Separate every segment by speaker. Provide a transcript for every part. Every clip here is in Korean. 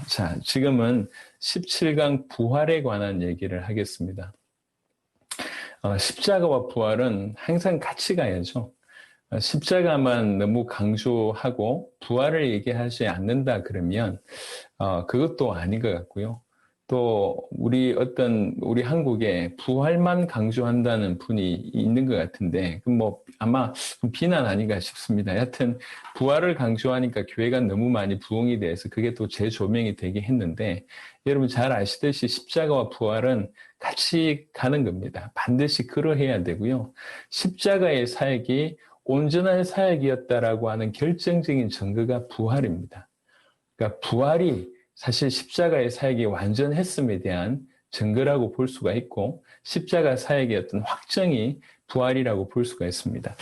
Speaker 1: 자, 지금은 17강 부활에 관한 얘기를 하겠습니다. 십자가와 부활은 항상 같이 가야죠. 십자가만 너무 강조하고 부활을 얘기하지 않는다 그러면 그것도 아닌 것 같고요. 또 우리 한국에 부활만 강조한다는 분이 있는 것 같은데 아마 비난 아닌가 싶습니다. 여하튼 부활을 강조하니까 교회가 너무 많이 부흥이 돼서 그게 또 재조명이 되게 했는데, 여러분 잘 아시듯이 십자가와 부활은 같이 가는 겁니다. 반드시 그러해야 되고요. 십자가의 사역이 온전한 사역이었다라고 하는 결정적인 증거가 부활입니다. 그러니까 부활이 사실 십자가의 사역이 완전했음에 대한 증거라고 볼 수가 있고, 십자가 사역의 어떤 확정이 부활이라고 볼 수가 있습니다.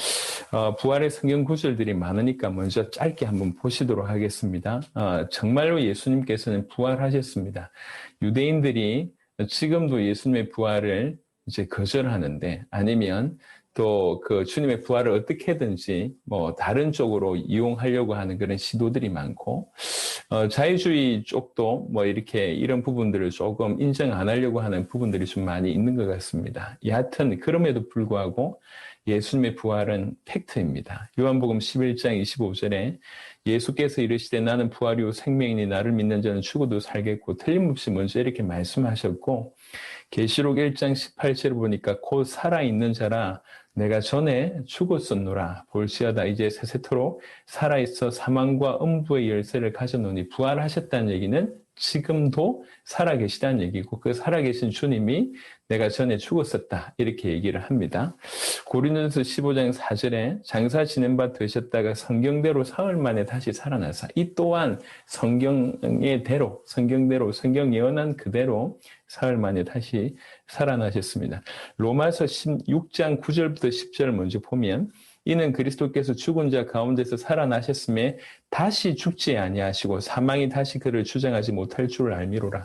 Speaker 1: 부활의 성경 구절들이 많으니까 먼저 짧게 한번 보시도록 하겠습니다. 정말로 예수님께서는 부활하셨습니다. 유대인들이 지금도 예수님의 부활을 이제 거절하는데, 아니면 또 그 주님의 부활을 어떻게든지 다른 쪽으로 이용하려고 하는 그런 시도들이 많고, 자유주의 쪽도 이렇게 이런 부분들을 조금 인정 안 하려고 하는 부분들이 좀 많이 있는 것 같습니다. 여하튼 그럼에도 불구하고 예수님의 부활은 팩트입니다. 요한복음 11장 25절에 예수께서 이르시되 나는 부활이요 생명이니 나를 믿는 자는 죽어도 살겠고, 틀림없이 먼저 이렇게 말씀하셨고, 계시록 1장 18절을 보니까 곧 살아있는 자라 내가 전에 죽었었노라 볼지어다 이제 세세토록 살아있어 사망과 음부의 열쇠를 가져노니, 부활하셨다는 얘기는 지금도 살아계시다는 얘기고, 그 살아계신 주님이 내가 전에 죽었었다 이렇게 얘기를 합니다. 고린도전서 15장 4절에 장사 지낸 바 되셨다가 성경대로 사흘 만에 다시 살아나사, 이 또한 성경의 대로, 성경대로, 성경 예언한 그대로 사흘 만에 다시 살아나셨습니다. 로마서 16장 9절부터 10절을 먼저 보면, 이는 그리스도께서 죽은 자 가운데서 살아나셨음에 다시 죽지 아니하시고 사망이 다시 그를 주장하지 못할 줄을 알미로라.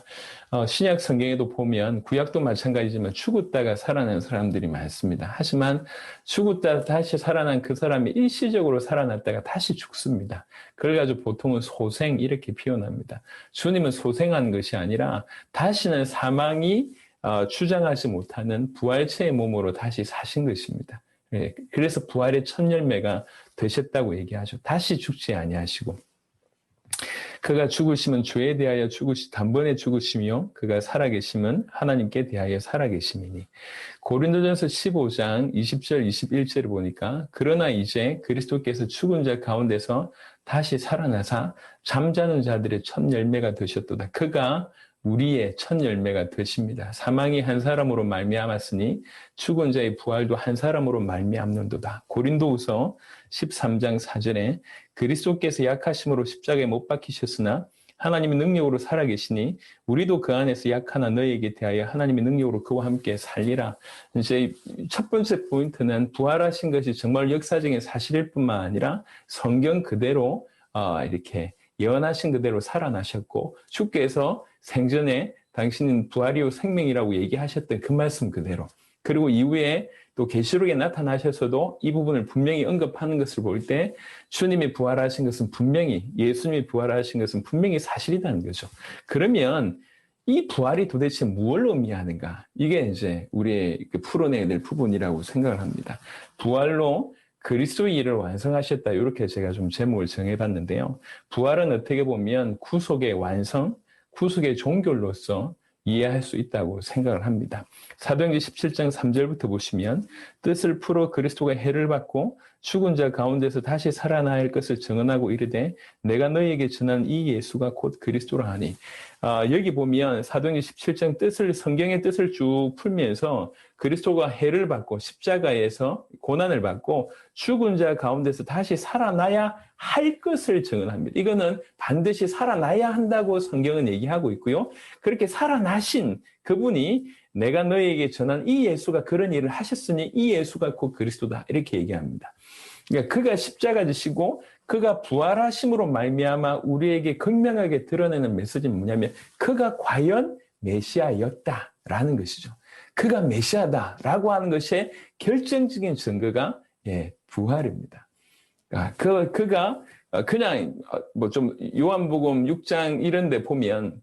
Speaker 1: 신약 성경에도 보면, 구약도 마찬가지지만 죽었다가 살아난 사람들이 많습니다. 하지만 죽었다 다시 살아난 그 사람이 일시적으로 살아났다가 다시 죽습니다. 그걸 가지고 보통은 소생 이렇게 표현합니다. 주님은 소생한 것이 아니라 다시는 사망이 주장하지 못하는 부활체의 몸으로 다시 사신 것입니다. 그래서 부활의 첫 열매가 되셨다고 얘기하죠. 다시 죽지 아니하시고, 그가 죽으심은 죄에 대하여 단번에 죽으시며 그가 살아계심은 하나님께 대하여 살아계심이니. 고린도전서 15장 20절 21절을 보니까, 그러나 이제 그리스도께서 죽은 자 가운데서 다시 살아나사 잠자는 자들의 첫 열매가 되셨도다. 그가 우리의 첫 열매가 되십니다. 사망이 한 사람으로 말미암았으니 죽은 자의 부활도 한 사람으로 말미암는도다. 고린도후서 13장 4절에 그리스도께서 약하심으로 십자가에 못 박히셨으나 하나님의 능력으로 살아계시니 우리도 그 안에서 약하나 너희에게 대하여 하나님의 능력으로 그와 함께 살리라. 이제 첫 번째 포인트는 부활하신 것이 정말 역사적인 사실일 뿐만 아니라 성경 그대로 이렇게 예언하신 그대로 살아나셨고, 주께서 생전에 당신은 부활이요 생명이라고 얘기하셨던 그 말씀 그대로, 그리고 이후에 또 계시록에 나타나셔서도 이 부분을 분명히 언급하는 것을 볼 때, 주님이 부활하신 것은 분명히, 예수님이 부활하신 것은 분명히 사실이라는 거죠. 그러면 이 부활이 도대체 무엇을 의미하는가? 이게 이제 우리의 풀어내야 될 부분이라고 생각을 합니다. 부활로 그리스도의 일을 완성하셨다, 이렇게 제가 좀 제목을 정해봤는데요. 부활은 어떻게 보면 구속의 완성, 구속의 종결로서 이해할 수 있다고 생각을 합니다. 사도행전 17장 3절부터 보시면, 뜻을 풀어 그리스도가 해를 받고 죽은 자 가운데서 다시 살아날 것을 증언하고 이르되 내가 너희에게 전한 이 예수가 곧 그리스도라 하니. 여기 보면 사도행전 17장 성경의 뜻을 쭉 풀면서 그리스도가 해를 받고 십자가에서 고난을 받고 죽은 자 가운데서 다시 살아나야 할 것을 증언합니다. 이거는 반드시 살아나야 한다고 성경은 얘기하고 있고요. 그렇게 살아나신 그분이 내가 너희에게 전한 이 예수가 그런 일을 하셨으니 이 예수가 곧 그리스도다, 이렇게 얘기합니다. 그러니까 그가 십자가 지시고 그가 부활하심으로 말미암아 우리에게 극명하게 드러내는 메시지는 뭐냐면, 그가 과연 메시아였다라는 것이죠. 그가 메시아다라고 하는 것의 결정적인 증거가 부활입니다. 그가 그냥 뭐 좀 요한복음 6장 이런 데 보면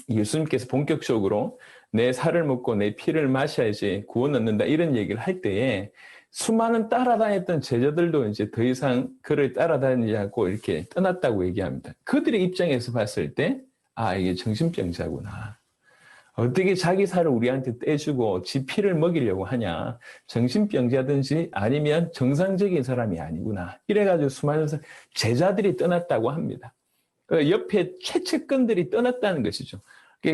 Speaker 1: 예수님께서 본격적으로 내 살을 먹고 내 피를 마셔야지 구원 얻는다 이런 얘기를 할 때에 수많은 따라다녔던 제자들도 이제 더 이상 그를 따라다니지 않고 이렇게 떠났다고 얘기합니다. 그들의 입장에서 봤을 때, 아, 이게 정신병자구나. 어떻게 자기 살을 우리한테 떼주고 지 피를 먹이려고 하냐. 정신병자든지 아니면 정상적인 사람이 아니구나. 이래가지고 수많은 제자들이 떠났다고 합니다. 옆에 최측근들이 떠났다는 것이죠.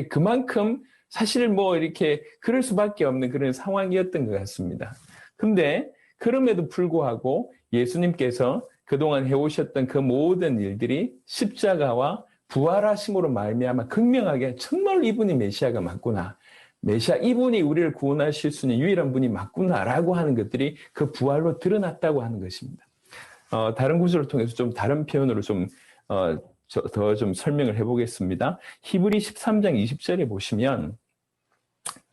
Speaker 1: 그만큼 사실 뭐 이렇게 그럴 수밖에 없는 그런 상황이었던 것 같습니다. 근데 그럼에도 불구하고 예수님께서 그동안 해오셨던 그 모든 일들이 십자가와 부활하심으로 말미암아 극명하게 정말 이분이 메시아가 맞구나. 메시아 이분이 우리를 구원하실 수 있는 유일한 분이 맞구나라고 하는 것들이 그 부활로 드러났다고 하는 것입니다. 다른 구절을 통해서 좀 다른 표현으로 더 좀 설명을 해보겠습니다. 히브리 13장 20절에 보시면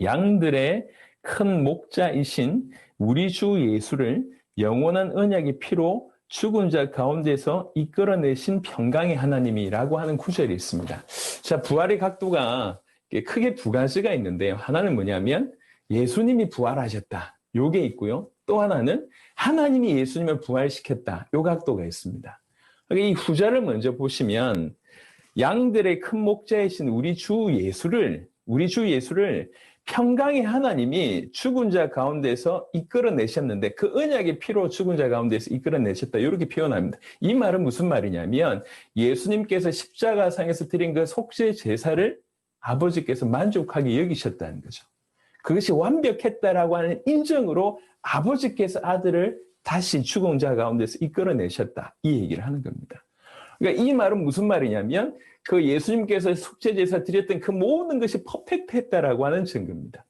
Speaker 1: 양들의 큰 목자이신 우리 주 예수를 영원한 언약의 피로 죽은 자 가운데서 이끌어내신 평강의 하나님이라고 하는 구절이 있습니다. 자, 부활의 각도가 크게 두 가지가 있는데요. 하나는 뭐냐면 예수님이 부활하셨다. 요게 있고요. 또 하나는 하나님이 예수님을 부활시켰다. 요 각도가 있습니다. 이 후자를 먼저 보시면 양들의 큰 목자이신 우리 주 예수를 평강의 하나님이 죽은 자 가운데서 이끌어내셨는데 그 언약의 피로 죽은 자 가운데서 이끌어내셨다. 이렇게 표현합니다. 이 말은 무슨 말이냐면 예수님께서 십자가상에서 드린 그 속죄 제사를 아버지께서 만족하게 여기셨다는 거죠. 그것이 완벽했다라고 하는 인정으로 아버지께서 아들을 다시 죽은 자 가운데서 이끌어내셨다. 이 얘기를 하는 겁니다. 그러니까 이 말은 무슨 말이냐면 그 예수님께서 속죄제사 드렸던 그 모든 것이 퍼펙트했다라고 하는 증거입니다.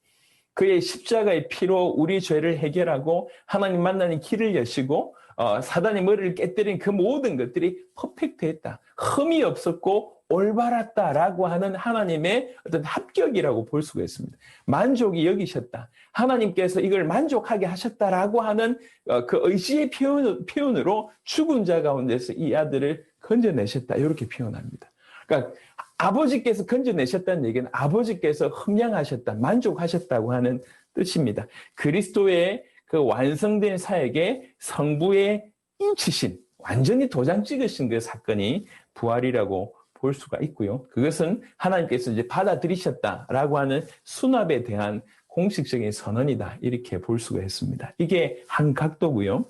Speaker 1: 그의 십자가의 피로 우리 죄를 해결하고 하나님 만나는 길을 여시고 사단의 머리를 깨뜨린 그 모든 것들이 퍼펙트했다. 흠이 없었고 올바랐다라고 하는 하나님의 어떤 합격이라고 볼 수가 있습니다. 만족이 여기셨다. 하나님께서 이걸 만족하게 하셨다라고 하는 그 의지의 표현으로 죽은 자 가운데서 이 아들을 건져내셨다. 이렇게 표현합니다. 그러니까 아버지께서 건져내셨다는 얘기는 아버지께서 흠양하셨다, 만족하셨다고 하는 뜻입니다. 그리스도의 그 완성된 사역에 성부의 인치신, 완전히 도장 찍으신 그 사건이 부활이라고 볼 수가 있고요. 그것은 하나님께서 이제 받아들이셨다라고 하는 수납에 대한 공식적인 선언이다. 이렇게 볼 수가 있습니다. 이게 한 각도고요.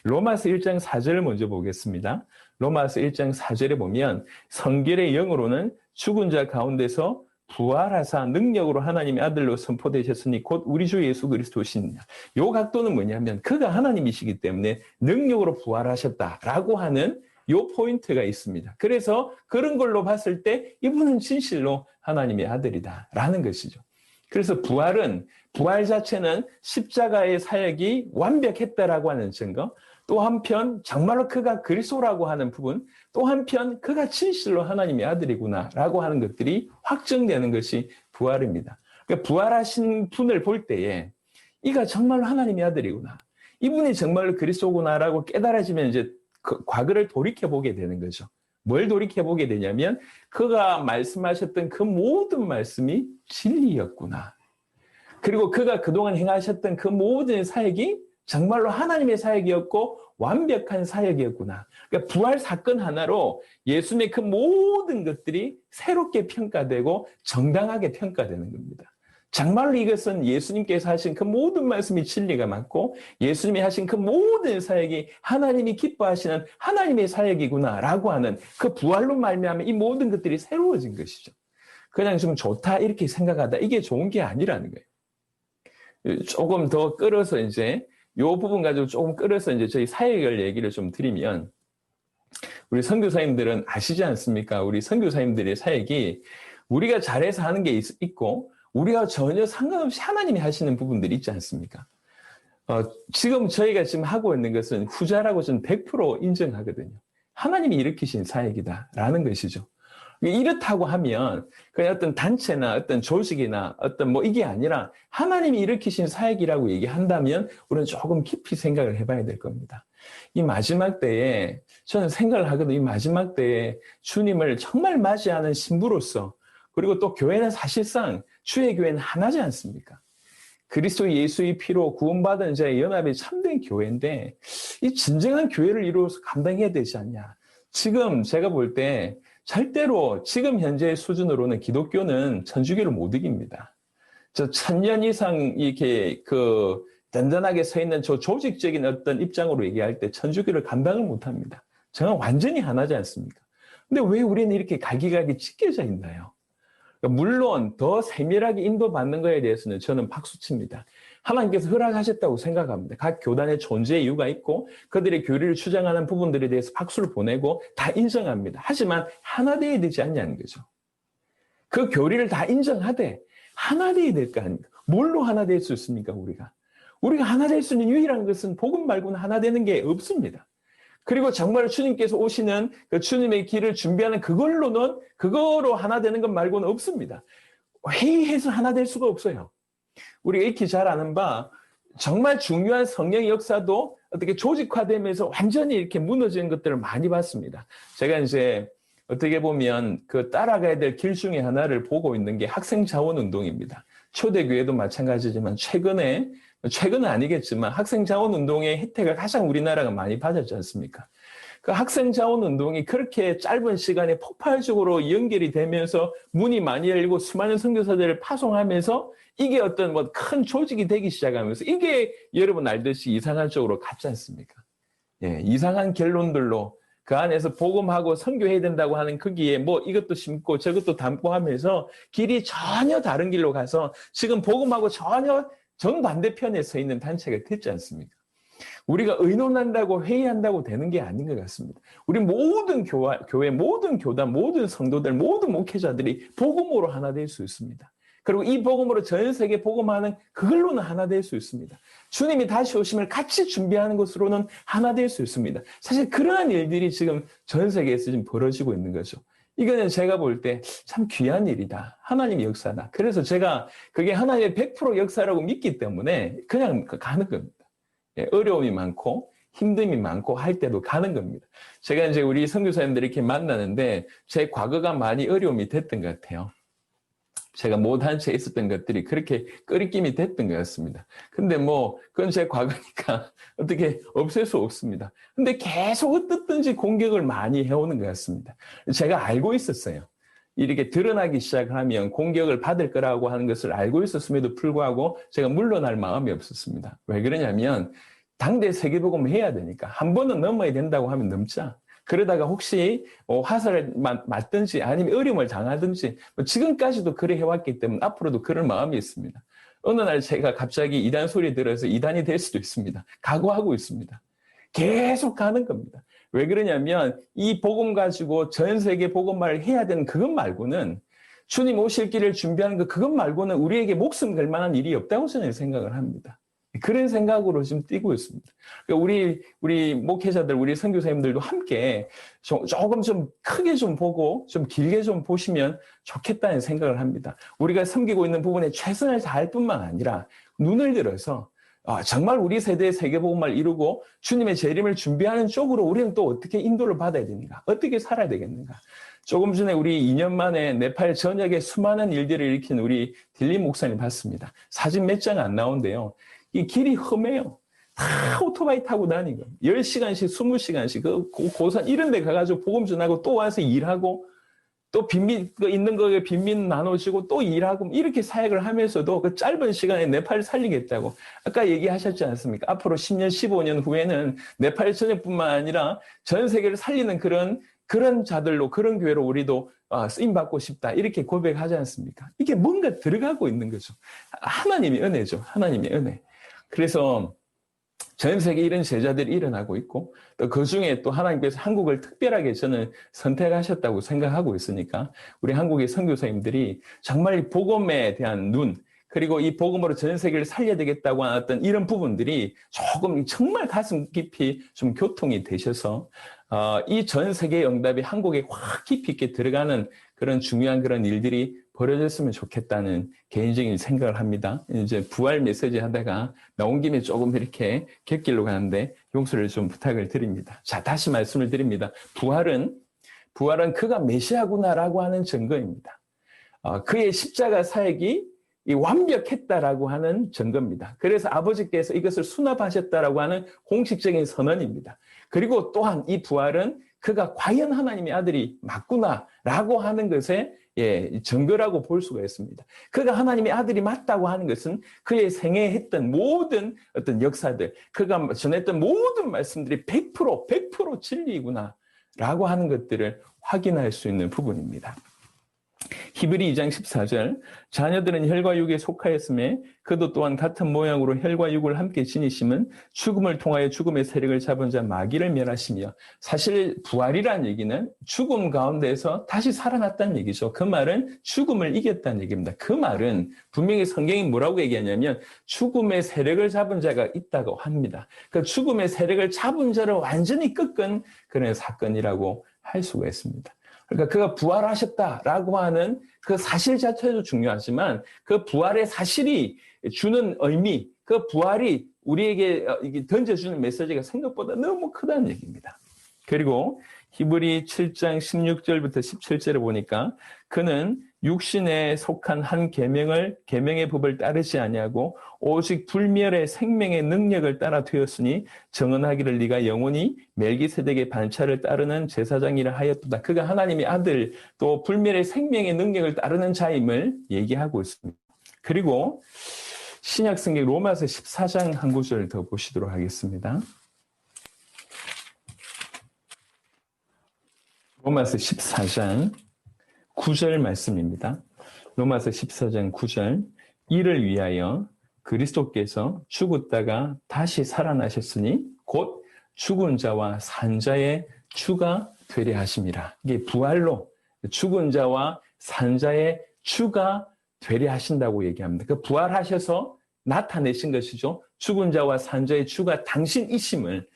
Speaker 1: 로마서 1장 4절을 먼저 보겠습니다. 로마서 1장 4절에 보면 성결의 영으로는 죽은 자 가운데서 부활하사 능력으로 하나님의 아들로 선포되셨으니 곧 우리 주 예수 그리스도시니라. 이 각도는 뭐냐면 그가 하나님이시기 때문에 능력으로 부활하셨다라고 하는 이 포인트가 있습니다. 그래서 그런 걸로 봤을 때 이분은 진실로 하나님의 아들이다라는 것이죠. 그래서 부활 자체는 십자가의 사역이 완벽했다라고 하는 증거, 또 한편 정말로 그가 그리스도라고 하는 부분, 또 한편 그가 진실로 하나님의 아들이구나라고 하는 것들이 확정되는 것이 부활입니다. 그러니까 부활하신 분을 볼 때에 이가 정말로 하나님의 아들이구나, 이분이 정말로 그리스도구나라고 깨달아지면 이제 그 과거를 돌이켜보게 되는 거죠. 뭘 돌이켜보게 되냐면 그가 말씀하셨던 그 모든 말씀이 진리였구나. 그리고 그가 그동안 행하셨던 그 모든 사역이 정말로 하나님의 사역이었고 완벽한 사역이었구나. 그러니까 부활 사건 하나로 예수님의 그 모든 것들이 새롭게 평가되고 정당하게 평가되는 겁니다. 정말로 이것은 예수님께서 하신 그 모든 말씀이 진리가 맞고 예수님이 하신 그 모든 사역이 하나님이 기뻐하시는 하나님의 사역이구나라고 하는 그 부활로 말미암아 이 모든 것들이 새로워진 것이죠. 그냥 좀 좋다 이렇게 생각하다 이게 좋은 게 아니라는 거예요. 조금 더 끌어서 이제 이 부분 가지고 조금 끌어서 이제 저희 사역을 얘기를 좀 드리면 우리 선교사님들은 아시지 않습니까? 우리 선교사님들의 사역이 우리가 잘해서 하는 게 있고 우리가 전혀 상관없이 하나님이 하시는 부분들이 있지 않습니까? 지금 저희가 지금 하고 있는 것은 후자라고 저는 100% 인정하거든요. 하나님이 일으키신 사역이다라는 것이죠. 이렇다고 하면 그냥 어떤 단체나 어떤 조직이나 어떤 뭐 이게 아니라 하나님이 일으키신 사역이라고 얘기한다면 우리는 조금 깊이 생각을 해봐야 될 겁니다. 이 마지막 때에 저는 생각을 하거든요. 이 마지막 때에 주님을 정말 맞이하는 신부로서, 그리고 또 교회는 사실상 주의 교회는 하나지 않습니까? 그리스도 예수의 피로 구원받은 자의 연합이 참된 교회인데 이 진정한 교회를 이루어서 감당해야 되지 않냐. 지금 제가 볼 때 절대로 지금 현재의 수준으로는 기독교는 천주교를 못 이깁니다. 저 1000년 이상 이렇게 든든하게 서 있는 저 조직적인 어떤 입장으로 얘기할 때 천주교를 감당을 못 합니다. 저는 완전히 하나지 않습니까? 근데 왜 우리는 이렇게 갈기갈기 찢겨져 있나요? 물론 더 세밀하게 인도받는 거에 대해서는 저는 박수칩니다. 하나님께서 허락하셨다고 생각합니다. 각 교단의 존재의 이유가 있고 그들의 교리를 주장하는 부분들에 대해서 박수를 보내고 다 인정합니다. 하지만 하나 되어야 되지 않냐는 거죠. 그 교리를 다 인정하되 하나 되어야 될 거 아닙니까? 뭘로 하나 될 수 있습니까, 우리가? 우리가 하나 될 수 있는 유일한 것은 복음 말고는 하나 되는 게 없습니다. 그리고 정말 주님께서 오시는 그 주님의 길을 준비하는 그거로 하나 되는 것 말고는 없습니다. 회의해서 하나 될 수가 없어요. 우리가 익히 잘 아는 바 정말 중요한 성령의 역사도 어떻게 조직화되면서 완전히 이렇게 무너지는 것들을 많이 봤습니다. 제가 이제 어떻게 보면 그 따라가야 될 길 중에 하나를 보고 있는 게 학생 자원 운동입니다. 초대교회도 마찬가지지만 최근은 아니겠지만 학생 자원 운동의 혜택을 가장 우리나라가 많이 받았지 않습니까? 그 학생 자원 운동이 그렇게 짧은 시간에 폭발적으로 연결이 되면서 문이 많이 열리고 수많은 선교사들을 파송하면서 이게 어떤 큰 조직이 되기 시작하면서 이게 여러분 알듯이 이상한 쪽으로 갔지 않습니까? 예, 이상한 결론들로 그 안에서 복음하고 선교해야 된다고 하는 거기에 이것도 심고 저것도 담고 하면서 길이 전혀 다른 길로 가서 지금 복음하고 전혀 정반대편에 서 있는 단체가 됐지 않습니까? 우리가 의논한다고 회의한다고 되는 게 아닌 것 같습니다. 우리 모든 교회, 모든 교단, 모든 성도들, 모든 목회자들이 복음으로 하나 될 수 있습니다. 그리고 이 복음으로 전 세계 복음하는 그걸로는 하나 될 수 있습니다. 주님이 다시 오심을 같이 준비하는 것으로는 하나 될 수 있습니다. 사실 그러한 일들이 지금 전 세계에서 지금 벌어지고 있는 거죠. 이거는 제가 볼 때 참 귀한 일이다. 하나님의 역사다. 그래서 제가 그게 하나님의 100% 역사라고 믿기 때문에 그냥 가는 겁니다. 예, 어려움이 많고 힘듦이 많고 할 때도 가는 겁니다. 제가 이제 우리 선교사님들 이렇게 만나는데 제 과거가 많이 어려움이 됐던 것 같아요. 제가 못한 채 있었던 것들이 그렇게 끄리낌이 됐던 것 같습니다. 근데 그건 제 과거니까 어떻게 없앨 수 없습니다. 근데 계속 어떻든지 공격을 많이 해오는 것 같습니다. 제가 알고 있었어요. 이렇게 드러나기 시작하면 공격을 받을 거라고 하는 것을 알고 있었음에도 불구하고 제가 물러날 마음이 없었습니다. 왜 그러냐면 당대 세계복음을 해야 되니까 한 번은 넘어야 된다고 하면 넘자. 그러다가 혹시 화살을 맞든지 아니면 어려움을 당하든지 지금까지도 그래 해왔기 때문에 앞으로도 그럴 마음이 있습니다. 어느 날 제가 갑자기 이단 소리 들어서 이단이 될 수도 있습니다. 각오하고 있습니다. 계속 가는 겁니다. 왜 그러냐면 이 복음 가지고 전 세계 복음화를 해야 되는 그것 말고는 주님 오실 길을 준비하는 그것 말고는 우리에게 목숨 걸 만한 일이 없다고 저는 생각을 합니다. 그런 생각으로 지금 뛰고 있습니다. 그러니까 우리 목회자들, 우리 선교사님들도 함께 조금 좀 크게 좀 보고 좀 길게 좀 보시면 좋겠다는 생각을 합니다. 우리가 섬기고 있는 부분에 최선을 다할 뿐만 아니라 눈을 들어서 정말 우리 세대의 세계복음화를 이루고 주님의 재림을 준비하는 쪽으로 우리는 또 어떻게 인도를 받아야 되는가? 어떻게 살아야 되겠는가? 조금 전에 우리 2년 만에 네팔 전역에 수많은 일들을 일으킨 우리 딜리 목사님 봤습니다. 사진 몇 장 안 나온대요. 이 길이 험해요. 다 오토바이 타고 다니고 10시간씩 20시간씩 그 고산 이런 데 가가지고 복음 전하고 또 와서 일하고 또 있는 거에 빈민 나눠주고 또 일하고 이렇게 사역을 하면서도 그 짧은 시간에 네팔을 살리겠다고 아까 얘기하셨지 않습니까? 앞으로 10년, 15년 후에는 네팔 전역뿐만 아니라 전 세계를 살리는 그런 자들로 그런 교회로 우리도 쓰임받고 싶다 이렇게 고백하지 않습니까? 이게 뭔가 들어가고 있는 거죠. 하나님의 은혜죠. 하나님의 은혜. 그래서 전 세계 이런 제자들이 일어나고 있고 또 그중에 또 하나님께서 한국을 특별하게 저는 선택하셨다고 생각하고 있으니까 우리 한국의 선교사님들이 정말 이 복음에 대한 눈 그리고 이 복음으로 전 세계를 살려야 되겠다고 하는 어떤 이런 부분들이 조금 정말 가슴 깊이 좀 교통이 되셔서 이 전 세계의 응답이 한국에 확 깊이 있게 들어가는 그런 중요한 그런 일들이 버려졌으면 좋겠다는 개인적인 생각을 합니다. 이제 부활 메시지 하다가 나온 김에 조금 이렇게 곁길로 가는데 용서를 좀 부탁을 드립니다. 자, 다시 말씀을 드립니다. 부활은 그가 메시아구나라고 하는 증거입니다. 그의 십자가 사역이 완벽했다라고 하는 증거입니다. 그래서 아버지께서 이것을 수납하셨다라고 하는 공식적인 선언입니다. 그리고 또한 이 부활은 그가 과연 하나님의 아들이 맞구나라고 하는 것에 증거라고 볼 수가 있습니다. 그가 하나님의 아들이 맞다고 하는 것은 그의 생애에 했던 모든 어떤 역사들, 그가 전했던 모든 말씀들이 100% 진리구나라고 하는 것들을 확인할 수 있는 부분입니다. 히브리 2장 14절 자녀들은 혈과 육에 속하였음에 그도 또한 같은 모양으로 혈과 육을 함께 지니심은 죽음을 통하여 죽음의 세력을 잡은 자 마귀를 멸하시며 사실 부활이라는 얘기는 죽음 가운데서 다시 살아났다는 얘기죠. 그 말은 죽음을 이겼다는 얘기입니다. 그 말은 분명히 성경이 뭐라고 얘기하냐면 죽음의 세력을 잡은 자가 있다고 합니다. 그 죽음의 세력을 잡은 자를 완전히 꺾은 그런 사건이라고 할 수가 있습니다. 그러니까 그가 부활하셨다라고 하는 그 사실 자체도 중요하지만 그 부활의 사실이 주는 의미, 그 부활이 우리에게 던져주는 메시지가 생각보다 너무 크다는 얘기입니다. 그리고 히브리 7장 16절부터 17절에 보니까 그는 육신에 속한 한 계명의 법을 따르지 아니하고 오직 불멸의 생명의 능력을 따라 되었으니 정언하기를 네가 영원히 멜기세덱의 반차를 따르는 제사장이라 하였도다. 그가 하나님의 아들 또 불멸의 생명의 능력을 따르는 자임을 얘기하고 있습니다. 그리고 신약성경 로마서 14장 한 구절 더 보시도록 하겠습니다. 로마서 14장 9절 말씀입니다. 로마서 14장 9절 이를 위하여 그리스도께서 죽었다가 다시 살아나셨으니 곧 죽은 자와 산 자의 주가 되려 하심이라. 이게 부활로 죽은 자와 산 자의 주가 되려 하신다고 얘기합니다. 그 부활하셔서 나타내신 것이죠. 죽은 자와 산 자의 주가 당신이심을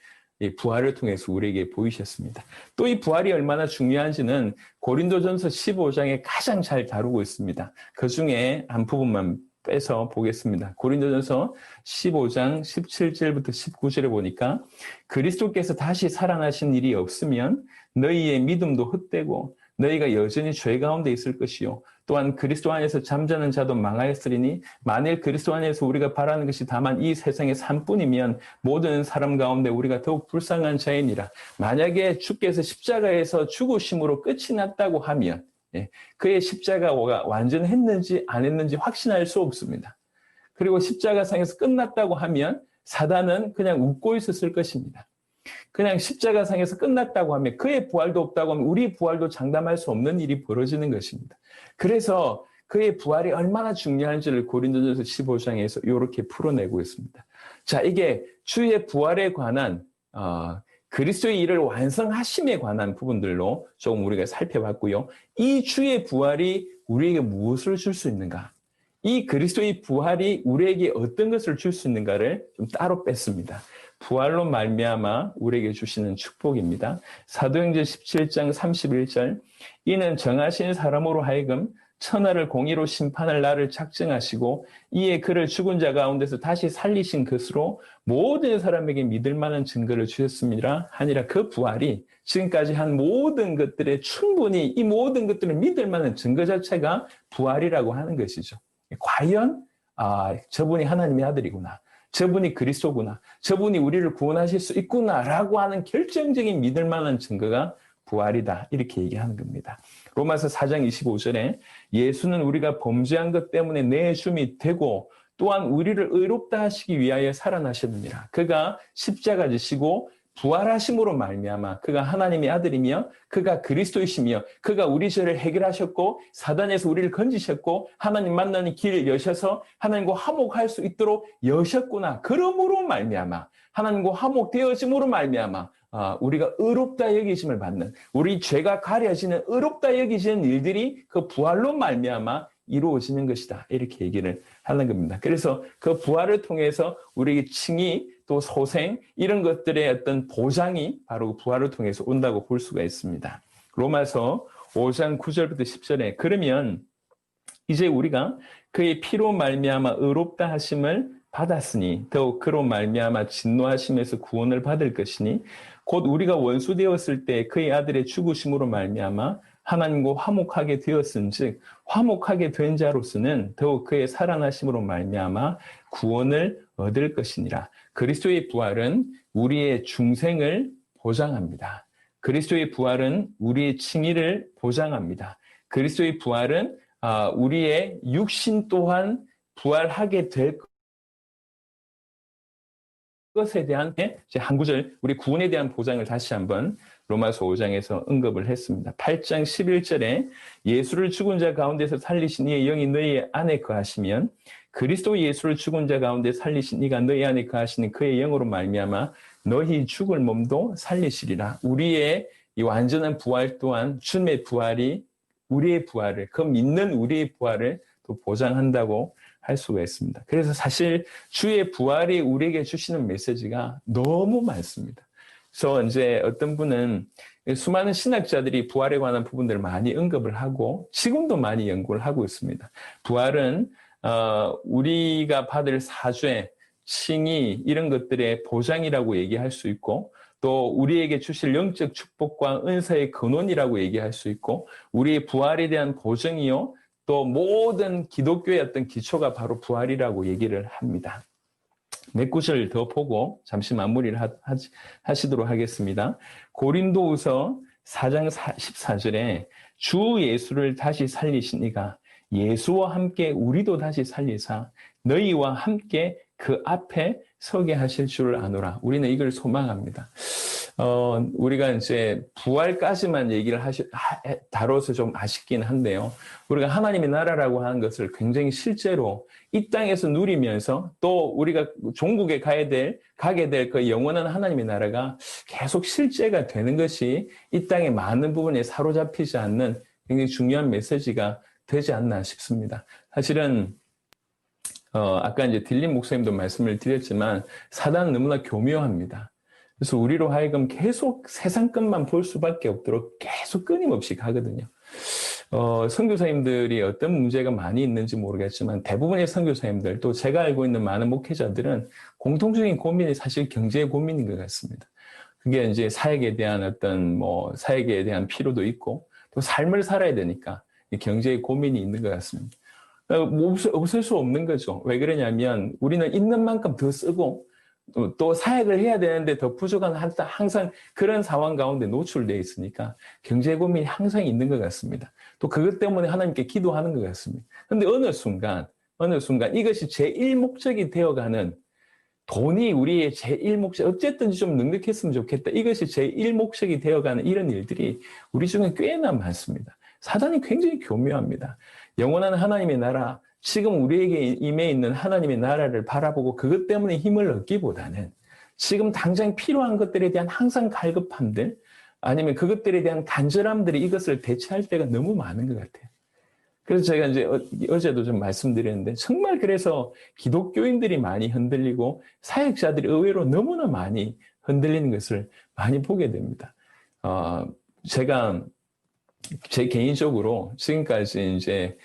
Speaker 1: 부활을 통해서 우리에게 보이셨습니다. 또 이 부활이 얼마나 중요한지는 고린도전서 15장에 가장 잘 다루고 있습니다. 그 중에 한 부분만 빼서 보겠습니다. 고린도전서 15장 17절부터 19절에 보니까 그리스도께서 다시 살아나신 일이 없으면 너희의 믿음도 헛되고 너희가 여전히 죄 가운데 있을 것이요 또한 그리스도 안에서 잠자는 자도 망하였으리니 만일 그리스도 안에서 우리가 바라는 것이 다만 이 세상의 삶뿐이면 모든 사람 가운데 우리가 더욱 불쌍한 자이니라. 만약에 주께서 십자가에서 죽으심으로 끝이 났다고 하면 그의 십자가가 완전했는지 안 했는지 확신할 수 없습니다. 그리고 십자가상에서 끝났다고 하면 사단은 그냥 웃고 있었을 것입니다. 그냥 십자가상에서 끝났다고 하면 그의 부활도 없다고 하면 우리 부활도 장담할 수 없는 일이 벌어지는 것입니다. 그래서 그의 부활이 얼마나 중요한지를 고린도전서 15장에서 이렇게 풀어내고 있습니다. 자, 이게 주의 부활에 관한 그리스도의 일을 완성하심에 관한 부분들로 조금 우리가 살펴봤고요. 이 주의 부활이 우리에게 무엇을 줄 수 있는가? 이 그리스도의 부활이 우리에게 어떤 것을 줄 수 있는가를 좀 따로 뺐습니다. 부활로 말미암아 우리에게 주시는 축복입니다. 사도행전 17장 31절 이는 정하신 사람으로 하여금 천하를 공의로 심판할 날을 작정하시고 이에 그를 죽은 자 가운데서 다시 살리신 것으로 모든 사람에게 믿을 만한 증거를 주셨습니다 하니라. 그 부활이 지금까지 한 모든 것들에 충분히 이 모든 것들을 믿을 만한 증거 자체가 부활이라고 하는 것이죠. 과연 저분이 하나님의 아들이구나. 저분이 그리스도구나. 저분이 우리를 구원하실 수 있구나라고 하는 결정적인 믿을 만한 증거가 부활이다. 이렇게 얘기하는 겁니다. 로마서 4장 25절에 예수는 우리가 범죄한 것 때문에 내줌이 되고 또한 우리를 의롭다 하시기 위하여 살아나셨느니라. 그가 십자가 지시고 부활하심으로 말미암아 그가 하나님의 아들이며 그가 그리스도이시며 그가 우리 죄를 해결하셨고 사단에서 우리를 건지셨고 하나님 만나는 길을 여셔서 하나님과 화목할 수 있도록 여셨구나. 그러므로 말미암아 하나님과 화목되어짐으로 말미암아 우리가 의롭다 여기심을 받는 우리 죄가 가려지는 의롭다 여기시는 일들이 그 부활로 말미암아 이루어지는 것이다. 이렇게 얘기를 하는 겁니다. 그래서 그 부활을 통해서 우리에게 칭의 또 소생 이런 것들의 어떤 보장이 바로 부활을 통해서 온다고 볼 수가 있습니다. 로마서 5장 9절부터 10절에 그러면 이제 우리가 그의 피로 말미암아 의롭다 하심을 받았으니 더욱 그로 말미암아 진노하심에서 구원을 받을 것이니 곧 우리가 원수 되었을 때 그의 아들의 죽으심으로 말미암아 하나님과 화목하게 되었은즉 화목하게 된 자로서는 더욱 그의 살아나심으로 말미암아 구원을 얻을 것이니라. 그리스도의 부활은 우리의 중생을 보장합니다. 그리스도의 부활은 우리의 칭의를 보장합니다. 그리스도의 부활은 우리의 육신 또한 부활하게 될 것에 대한 한 구절, 우리 구원에 대한 보장을 다시 한번 로마서 5장에서 언급을 했습니다. 8장 11절에 예수를 죽은 자 가운데서 살리신 이의 영이 너희 안에 거하시면 그리스도 예수를 죽은 자 가운데 살리신 이가 너희 안에 거하시는 그의 영으로 말미암아 너희 죽을 몸도 살리시리라. 우리의 이 완전한 부활 또한 주님의 부활이 우리의 부활을, 그 믿는 우리의 부활을 또 보장한다고 할 수가 있습니다. 그래서 사실 주의 부활이 우리에게 주시는 메시지가 너무 많습니다. 그래서 이제 어떤 분은 수많은 신학자들이 부활에 관한 부분들을 많이 언급을 하고 지금도 많이 연구를 하고 있습니다. 부활은 우리가 받을 사죄, 칭의 이런 것들의 보장이라고 얘기할 수 있고 또 우리에게 주실 영적 축복과 은사의 근원이라고 얘기할 수 있고 우리의 부활에 대한 보증이요 또 모든 기독교의 어떤 기초가 바로 부활이라고 얘기를 합니다. 몇 구절 더 보고 잠시 마무리를 하시도록 하겠습니다. 고린도후서 4장 14절에 주 예수를 다시 살리신 이가 예수와 함께 우리도 다시 살리사 너희와 함께 그 앞에 서게 하실 줄 아노라. 우리는 이걸 소망합니다. 우리가 이제 부활까지만 얘기를 다뤄서 좀 아쉽긴 한데요. 우리가 하나님의 나라라고 하는 것을 굉장히 실제로 이 땅에서 누리면서 또 우리가 종국에 가게 될 그 영원한 하나님의 나라가 계속 실제가 되는 것이 이 땅의 많은 부분에 사로잡히지 않는 굉장히 중요한 메시지가 되지 않나 싶습니다. 사실은 아까 이제 딜린 목사님도 말씀을 드렸지만 사단은 너무나 교묘합니다. 그래서 우리로 하여금 계속 세상 것만 볼 수밖에 없도록 계속 끊임없이 가거든요. 선교사님들이 어떤 문제가 많이 있는지 모르겠지만 대부분의 선교사님들 또 제가 알고 있는 많은 목회자들은 공통적인 고민이 사실 경제의 고민인 것 같습니다. 그게 이제 사역에 대한 어떤 사역에 대한 필요도 있고 또 삶을 살아야 되니까 경제의 고민이 있는 것 같습니다. 없을 수 없는 거죠. 왜 그러냐면 우리는 있는 만큼 더 쓰고 또 사역을 해야 되는데 더 부족한 항상 그런 상황 가운데 노출되어 있으니까 경제 고민이 항상 있는 것 같습니다. 또 그것 때문에 하나님께 기도하는 것 같습니다. 그런데 어느 순간 이것이 제1목적이 되어가는 돈이 우리의 제1목적, 어쨌든지 좀 넉넉했으면 좋겠다. 이것이 제1목적이 되어가는 이런 일들이 우리 중에 꽤나 많습니다. 사단이 굉장히 교묘합니다. 영원한 하나님의 나라, 지금 우리에게 임해 있는 하나님의 나라를 바라보고 그것 때문에 힘을 얻기보다는 지금 당장 필요한 것들에 대한 항상 갈급함들 아니면 그것들에 대한 간절함들이 이것을 대체할 때가 너무 많은 것 같아요. 그래서 제가 이제 어제도 좀 말씀드렸는데 정말 그래서 기독교인들이 많이 흔들리고 사역자들이 의외로 너무나 많이 흔들리는 것을 많이 보게 됩니다. 제가 제 개인적으로 지금까지 이제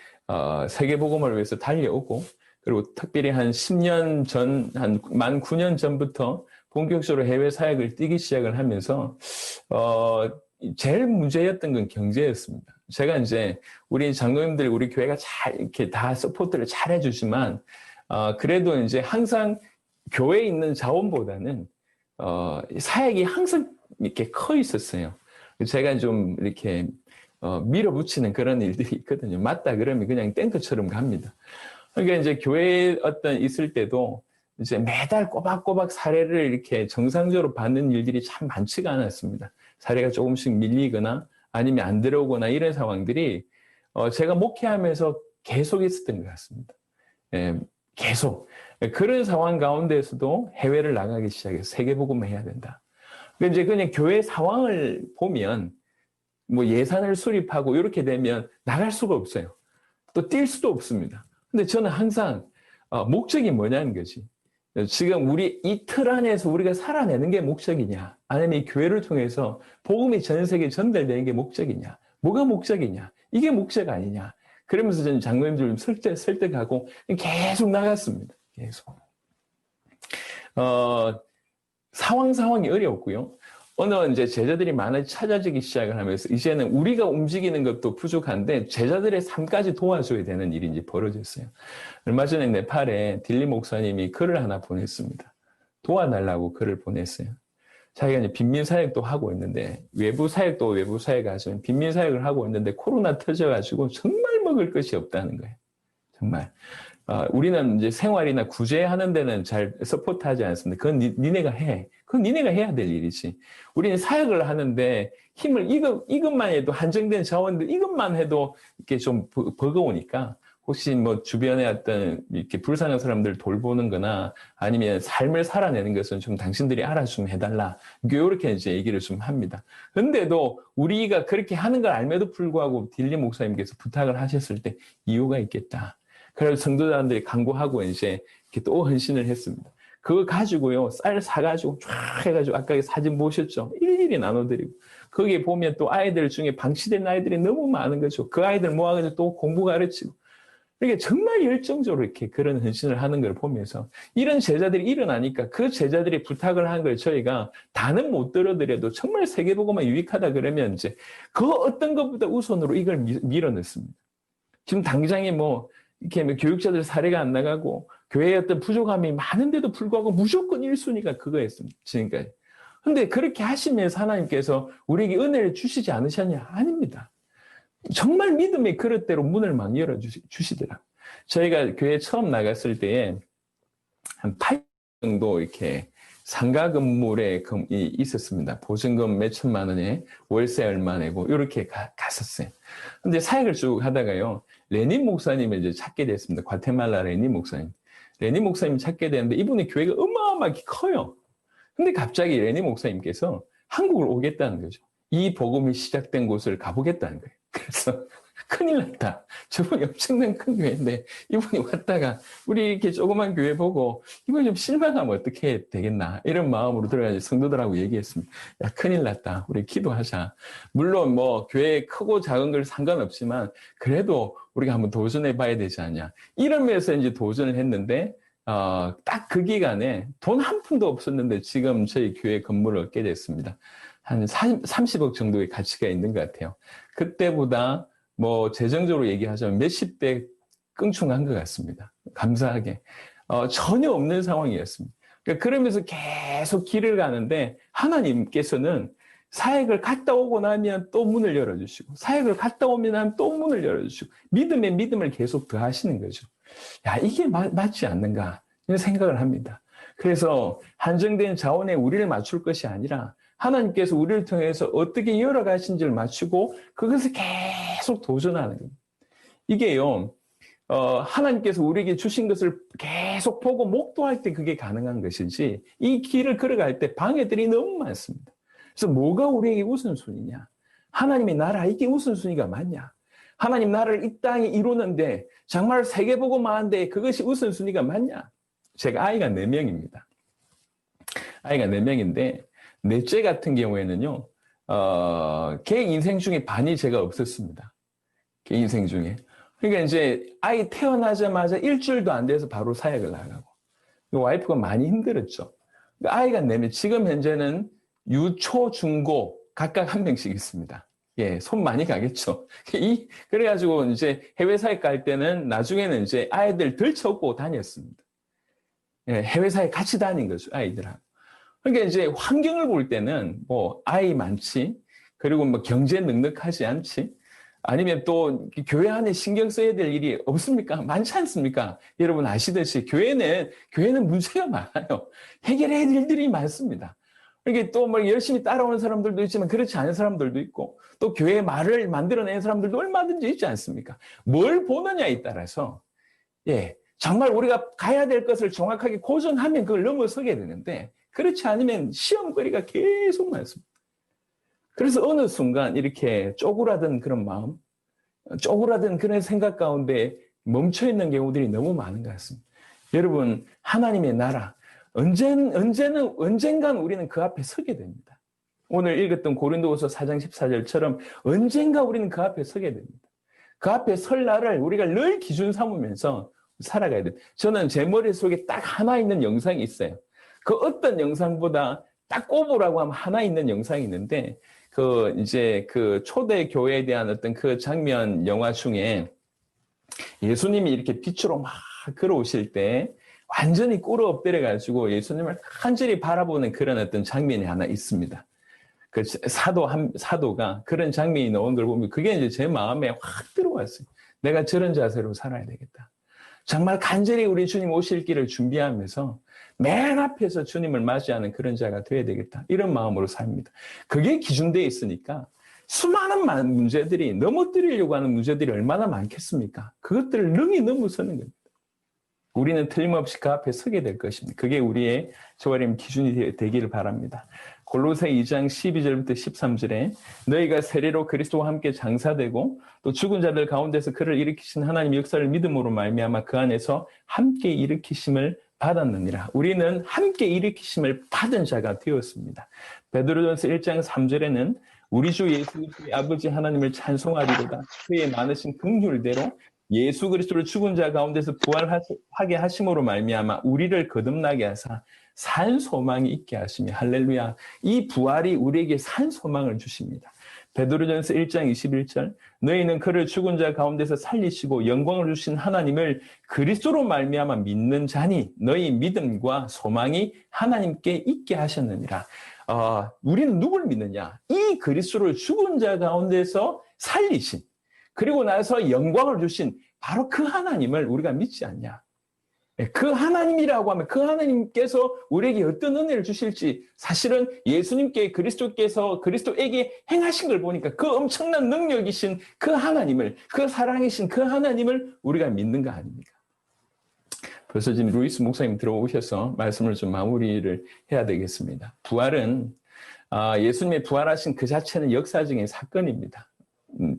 Speaker 1: 세계복음을 위해서 달려오고 그리고 특별히 한 10년 전, 만 9년 전부터 본격적으로 해외 사역을 뛰기 시작을 하면서 제일 문제였던 건 경제였습니다. 제가 이제 우리 장로님들 우리 교회가 잘 이렇게 다 서포트를 잘 해주지만 그래도 이제 항상 교회에 있는 자원보다는 사역이 항상 이렇게 커 있었어요. 제가 좀 이렇게 밀어붙이는 그런 일들이 있거든요. 맞다 그러면 그냥 탱크처럼 갑니다. 그러니까 이제 교회에 있을 때도 이제 매달 꼬박꼬박 사례를 이렇게 정상적으로 받는 일들이 참 많지가 않았습니다. 사례가 조금씩 밀리거나 아니면 안 들어오거나 이런 상황들이 제가 목회하면서 계속 있었던 것 같습니다. 계속. 그런 상황 가운데에서도 해외를 나가기 시작해서 세계복음을 해야 된다. 그러니까 이제 그냥 교회 상황을 보면 예산을 수립하고 이렇게 되면 나갈 수가 없어요. 또 뛸 수도 없습니다. 근데 저는 항상 목적이 뭐냐는 거지. 지금 우리 이 틀 안에서 우리가 살아내는 게 목적이냐 아니면 이 교회를 통해서 복음이 전 세계에 전달되는 게 목적이냐 뭐가 목적이냐 이게 목적 아니냐 그러면서 저는 장로님들 설득하고 계속 나갔습니다. 계속. 상황이 어려웠고요. 어느 이제 제자들이 많이 찾아지기 시작을 하면서 이제는 우리가 움직이는 것도 부족한데 제자들의 삶까지 도와줘야 되는 일이 이제 벌어졌어요. 얼마 전에 네팔에 딜리 목사님이 글을 하나 보냈습니다. 도와달라고 글을 보냈어요. 자기가 이제 빈민 사역도 하고 있는데 외부 사역도 외부 사역 하시면 빈민 사역을 하고 있는데 코로나 터져가지고 정말 먹을 것이 없다는 거예요. 정말. 우리는 이제 생활이나 구제하는 데는 잘 서포트하지 않습니다. 그건 니네가 해. 그건 니네가 해야 될 일이지. 우리는 사역을 하는데 힘을 이것만 해도 한정된 자원들 이것만 해도 이렇게 좀 버거우니까 혹시 뭐 주변에 어떤 이렇게 불쌍한 사람들 돌보는 거나 아니면 삶을 살아내는 것은 좀 당신들이 알아서 좀 해달라. 이렇게 이제 얘기를 좀 합니다. 근데도 우리가 그렇게 하는 걸 알면도 불구하고 딜리 목사님께서 부탁을 하셨을 때 이유가 있겠다. 그래서 성도자들이 간구하고 이제 이렇게 또 헌신을 했습니다. 그거 가지고요, 쌀 사가지고 쫙 해가지고 아까 사진 보셨죠? 일일이 나눠드리고. 거기에 보면 또 아이들 중에 방치된 아이들이 너무 많은 거죠. 그 아이들 모아가지고 또 공부 가르치고. 이게 정말 열정적으로 이렇게 그런 헌신을 하는 걸 보면서 이런 제자들이 일어나니까 그 제자들이 부탁을 한 걸 저희가 다는 못 들어드려도 정말 세계보고만 유익하다 그러면 이제 그 어떤 것보다 우선으로 이걸 밀어넣습니다. 지금 당장에 뭐 이렇게 교육자들 사례가 안 나가고 교회의 어떤 부족함이 많은데도 불구하고 무조건 1순위가 그거였습니다. 지금까지. 근데 그렇게 하시면서 하나님께서 우리에게 은혜를 주시지 않으셨냐? 아닙니다. 정말 믿음의 그릇대로 문을 막 열어주시더라. 저희가 교회 처음 나갔을 때에 한 8 정도 이렇게 상가 건물에 있었습니다. 보증금 몇 천만 원에 월세 얼마 내고 이렇게 갔었어요. 근데 사역을 쭉 하다가요. 레닌 목사님을 이제 찾게 됐습니다. 과테말라 레닌 목사님. 레닌 목사님 찾게 됐는데 이분의 교회가 어마어마하게 커요. 근데 갑자기 레닌 목사님께서 한국을 오겠다는 거죠. 이 복음이 시작된 곳을 가보겠다는 거예요. 그래서 큰일 났다. 저분이 엄청난 큰 교회인데 이분이 왔다가 우리 이렇게 조그만 교회 보고 이분이 좀 실망하면 어떻게 되겠나 이런 마음으로 들어가서 성도들하고 얘기했습니다. 야, 큰일 났다. 우리 기도하자. 물론 뭐 교회 크고 작은 걸 상관없지만 그래도 우리가 한번 도전해 봐야 되지 않냐. 이러면서 이제 도전을 했는데 딱 그 기간에 돈 한 푼도 없었는데 지금 저희 교회 건물을 얻게 됐습니다. 한 30억 정도의 가치가 있는 것 같아요. 그때보다 뭐 재정적으로 얘기하자면 몇십 배 끙충한 것 같습니다. 감사하게. 전혀 없는 상황이었습니다. 그러니까 그러면서 계속 길을 가는데 하나님께서는 사역을 갔다 오고 나면 또 문을 열어주시고 사역을 갔다 오면 또 문을 열어주시고 믿음에 믿음을 계속 더하시는 거죠. 야, 이게 맞지 않는가 이런 생각을 합니다. 그래서 한정된 자원에 우리를 맞출 것이 아니라 하나님께서 우리를 통해서 어떻게 열어가신지를 맞추고 그것을 계속 도전하는 겁니다. 이게요, 하나님께서 우리에게 주신 것을 계속 보고 목도할 때 그게 가능한 것이지 이 길을 걸어갈 때 방해들이 너무 많습니다. 그래서 뭐가 우리에게 우선순위냐? 하나님의 나라 이게 우선순위가 맞냐? 하나님 나라를 이 땅에 이루는데 정말 세계보고만한데 그것이 우선순위가 맞냐? 제가 아이가 4명입니다. 아이가 4명인데 넷째 같은 경우에는요, 걔 인생 중에 반이 제가 없었습니다. 걔 인생 중에. 그러니까 이제 아이 태어나자마자 일주일도 안 돼서 바로 사역을 나가고. 와이프가 많이 힘들었죠. 그러니까 아이가 4명, 지금 현재는 유, 초, 중, 고 각각 1명씩 있습니다. 예, 손 많이 가겠죠. 그래가지고 이제 해외 사역 갈 때는 나중에는 이제 아이들 들쳐오고 다녔습니다. 예, 해외 사역 같이 다닌 거죠, 아이들하고. 그러니까 이제 환경을 볼 때는 뭐 아이 많지, 그리고 뭐 경제 넉넉하지 않지, 아니면 또 교회 안에 신경 써야 될 일이 없습니까? 많지 않습니까? 여러분 아시듯이 교회는 문제가 많아요. 해결해야 될 일들이 많습니다. 이게 또 뭐 열심히 따라오는 사람들도 있지만 그렇지 않은 사람들도 있고 또 교회 말을 만들어내는 사람들도 얼마든지 있지 않습니까? 뭘 보느냐에 따라서 예, 정말 우리가 가야 될 것을 정확하게 고정하면 그걸 넘어서게 되는데 그렇지 않으면 시험거리가 계속 많습니다. 그래서 어느 순간 이렇게 쪼그라든 그런 마음, 쪼그라든 그런 생각 가운데 멈춰있는 경우들이 너무 많은 것 같습니다. 여러분, 하나님의 나라, 언젠간 우리는 그 앞에 서게 됩니다. 오늘 읽었던 고린도후서 4장 14절처럼 언젠가 우리는 그 앞에 서게 됩니다. 그 앞에 설 날을 우리가 늘 기준 삼으면서 살아가야 돼. 저는 제 머릿속에 딱 하나 있는 영상이 있어요. 그 어떤 영상보다 딱 꼽으라고 하면 하나 있는 영상이 있는데, 이제 초대 교회에 대한 어떤 그 장면 영화 중에 예수님이 이렇게 빛으로 막 걸어오실 때 완전히 꿇어 엎드려가지고 예수님을 간절히 바라보는 그런 어떤 장면이 하나 있습니다. 그 사도가 그런 장면이 나온 걸 보면 그게 이제 제 마음에 확 들어왔어요. 내가 저런 자세로 살아야 되겠다. 정말 간절히 우리 주님 오실 길을 준비하면서 맨 앞에서 주님을 맞이하는 그런 자가 되어야 되겠다. 이런 마음으로 삽니다. 그게 기준되어 있으니까 수많은 문제들이 넘어뜨리려고 하는 문제들이 얼마나 많겠습니까? 그것들을 능히 넘어서는 겁니다. 우리는 틀림없이 그 앞에 서게 될 것입니다. 그게 우리의 저와님 기준이 되기를 바랍니다. 골로새 2장 12절부터 13절에 너희가 세례로 그리스도와 함께 장사되고 또 죽은 자들 가운데서 그를 일으키신 하나님의 역사를 믿음으로 말미암아 그 안에서 함께 일으키심을 받았느니라. 우리는 함께 일으키심을 받은 자가 되었습니다. 베드로전서 1장 3절에는 우리 주 예수 그리스도의 아버지 하나님을 찬송하리로다. 그의 많으신 긍휼대로 예수 그리스도를 죽은 자 가운데서 부활하게 하심으로 말미암아 우리를 거듭나게 하사 산 소망이 있게 하시며 할렐루야. 이 부활이 우리에게 산 소망을 주십니다. 베드로전서 1장 21절 너희는 그를 죽은 자 가운데서 살리시고 영광을 주신 하나님을 그리스도로 말미암아 믿는 자니 너희 믿음과 소망이 하나님께 있게 하셨느니라. 우리는 누굴 믿느냐? 이 그리스도를 죽은 자 가운데서 살리신 그리고 나서 영광을 주신 바로 그 하나님을 우리가 믿지 않냐? 그 하나님이라고 하면 그 하나님께서 우리에게 어떤 은혜를 주실지 사실은 예수님께 그리스도에게 행하신 걸 보니까 그 엄청난 능력이신 그 하나님을, 그 사랑이신 그 하나님을 우리가 믿는 거 아닙니까? 벌써 지금 루이스 목사님 들어오셔서 말씀을 좀 마무리를 해야 되겠습니다. 부활은 예수님의 부활하신 그 자체는 역사적인 사건입니다.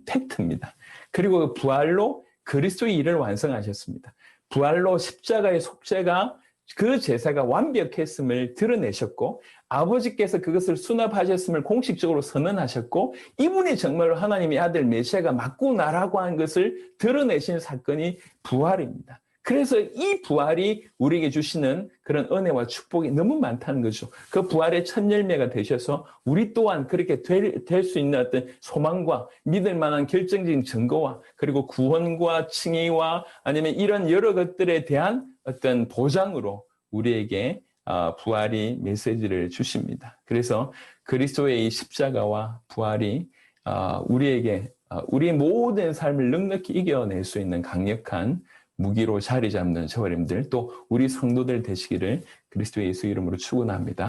Speaker 1: 팩트입니다. 그리고 부활로 그리스도의 일을 완성하셨습니다. 부활로 십자가의 속죄가 그 제사가 완벽했음을 드러내셨고 아버지께서 그것을 수납하셨음을 공식적으로 선언하셨고 이분이 정말로 하나님의 아들 메시아가 맞구나라고 한 것을 드러내신 사건이 부활입니다. 그래서 이 부활이 우리에게 주시는 그런 은혜와 축복이 너무 많다는 거죠. 그 부활의 첫 열매가 되셔서 우리 또한 그렇게 될 수 있는 어떤 소망과 믿을 만한 결정적인 증거와 그리고 구원과 칭의와 아니면 이런 여러 것들에 대한 어떤 보장으로 우리에게 부활이 메시지를 주십니다. 그래서 그리스도의 이 십자가와 부활이 우리에게 우리의 모든 삶을 넉넉히 이겨낼 수 있는 강력한 무기로 자리 잡는 저와님들 또 우리 성도들 되시기를 그리스도 예수 이름으로 축원합니다.